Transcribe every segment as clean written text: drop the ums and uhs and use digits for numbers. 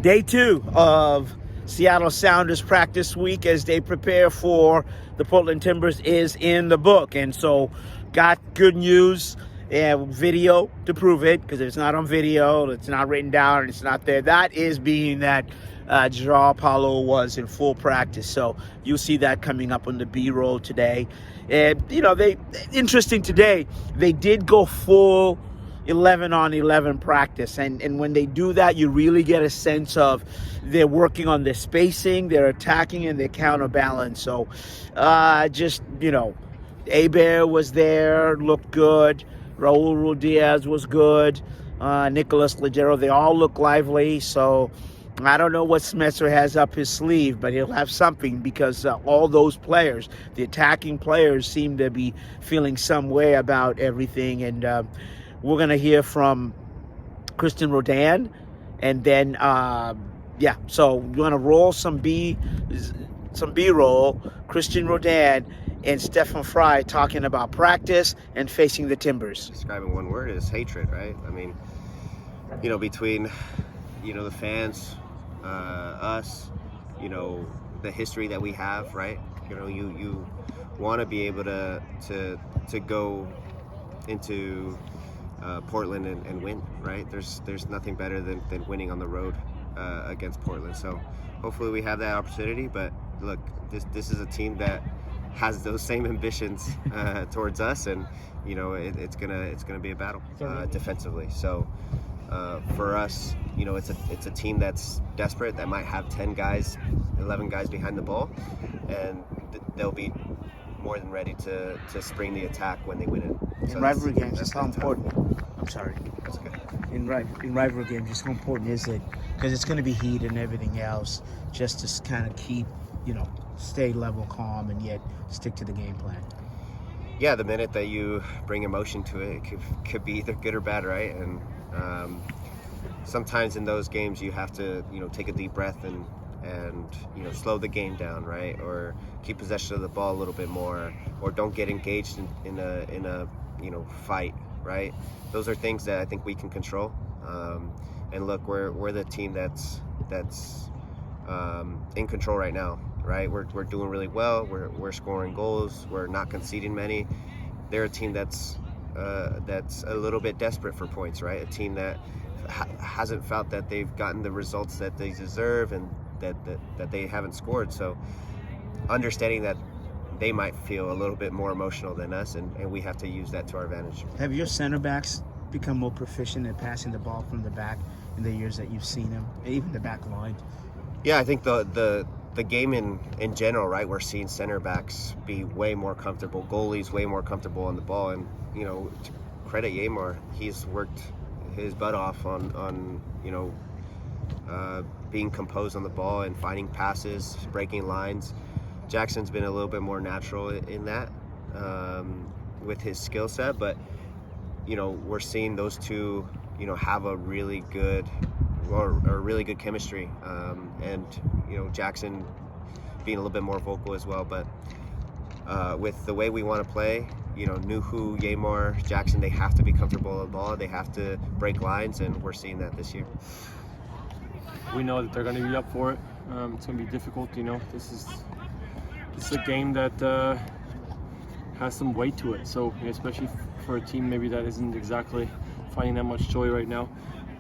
Day 2 of Seattle Sounders practice week as they prepare for the Portland Timbers is in the book. And so got good news and video to prove it, because if it's not on video, it's not written down, it's not there. That is being that Joao Paulo was in full practice. So you'll see that coming up on the B-roll today. And, interesting today, they did go full 11-on-11 practice, and when they do that, you really get a sense of they're working on their spacing, their attacking, and their counterbalance. So Abear was there, looked good. Raul Diaz was good. Nicholas Legero, they all look lively. So I don't know what Smetzer has up his sleeve, but he'll have something, because all those players, the attacking players, seem to be feeling some way about everything. And we're going to hear from Cristian Roldan, and then, so we're going to roll some B-roll, Cristian Roldan and Stefan Frei talking about practice and facing the Timbers. Describing one word is hatred, right? I mean, between, the fans, us, the history that we have, right? You want to be able to go into Portland and win, right? There's nothing better than winning on the road against Portland. So hopefully we have that opportunity. But look, this is a team that has those same ambitions towards us, and it's gonna be a battle defensively. So for us, it's a team that's desperate, that might have 10 guys, 11 guys behind the ball, and they'll be more than ready to spring the attack when they win it. So in rivalry games, just how important. I'm sorry. That's okay. In rivalry games, just how important is it? Because it's going to be heat and everything else, just to kind of keep, stay level, calm, and yet stick to the game plan. Yeah, the minute that you bring emotion to it, it could be either good or bad, right? And sometimes in those games, you have to, take a deep breath and slow the game down, right? Or keep possession of the ball a little bit more, or don't get engaged in a fight, right? Those are things that I think we can control. And look, we're the team that's in control right now, right? We're doing really well. We're scoring goals. We're not conceding many. They're a team that's a little bit desperate for points, right? A team that hasn't felt that they've gotten the results that they deserve, and that they haven't scored. So understanding that they might feel a little bit more emotional than us, and we have to use that to our advantage. Have your center backs become more proficient at passing the ball from the back in the years that you've seen them, even the back line? Yeah, I think the game in general, right? We're seeing center backs be way more comfortable, goalies way more comfortable on the ball, and to credit Yamor, he's worked his butt off on being composed on the ball and finding passes, breaking lines. Jackson's been a little bit more natural in that with his skill set, but we're seeing those two have a really good chemistry, and Jackson being a little bit more vocal as well. But with the way we want to play, Nuhu, Yamor, Jackson, they have to be comfortable on the ball. They have to break lines, and we're seeing that this year. We know that they're going to be up for it. It's going to be difficult. This is a game that has some weight to it. So especially for a team maybe that isn't exactly finding that much joy right now,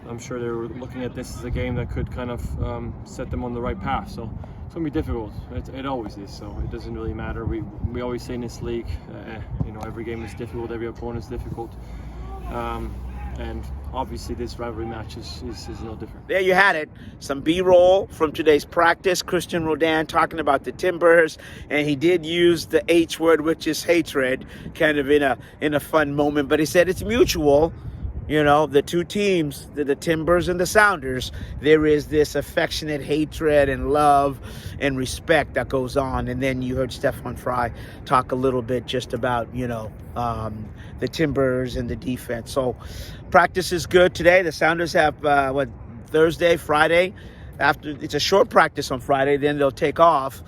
I'm sure they're looking at this as a game that could kind of set them on the right path. So it's going to be difficult. It always is. So it doesn't really matter. We always say in this league, every game is difficult. Every opponent is difficult. And obviously this rivalry match is no different. There you had it. Some B-roll from today's practice. Cristian Roldan talking about the Timbers, and he did use the H word, which is hatred, kind of in a fun moment. But he said it's mutual. The two teams, the Timbers and the Sounders, there is this affectionate hatred and love and respect that goes on. And then you heard Stefan Frei talk a little bit just about, the Timbers and the defense. So practice is good today. The Sounders have, Thursday, Friday. After it's a short practice on Friday, then they'll take off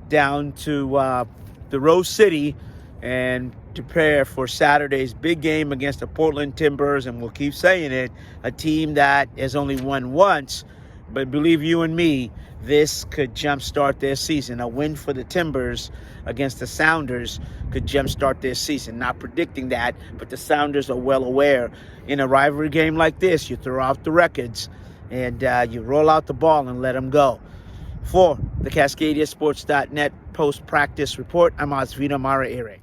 down to the Rose City and prepare for Saturday's big game against the Portland Timbers. And we'll keep saying it, a team that has only won once But believe you and me, this could jumpstart their season. A win for the Timbers against the Sounders could jumpstart their season. Not predicting that, but the Sounders are well aware. In a rivalry game like this, you throw out the records and you roll out the ball and let them go. For the CascadiaSports.net post-practice report, I'm Osvino Mara Ere.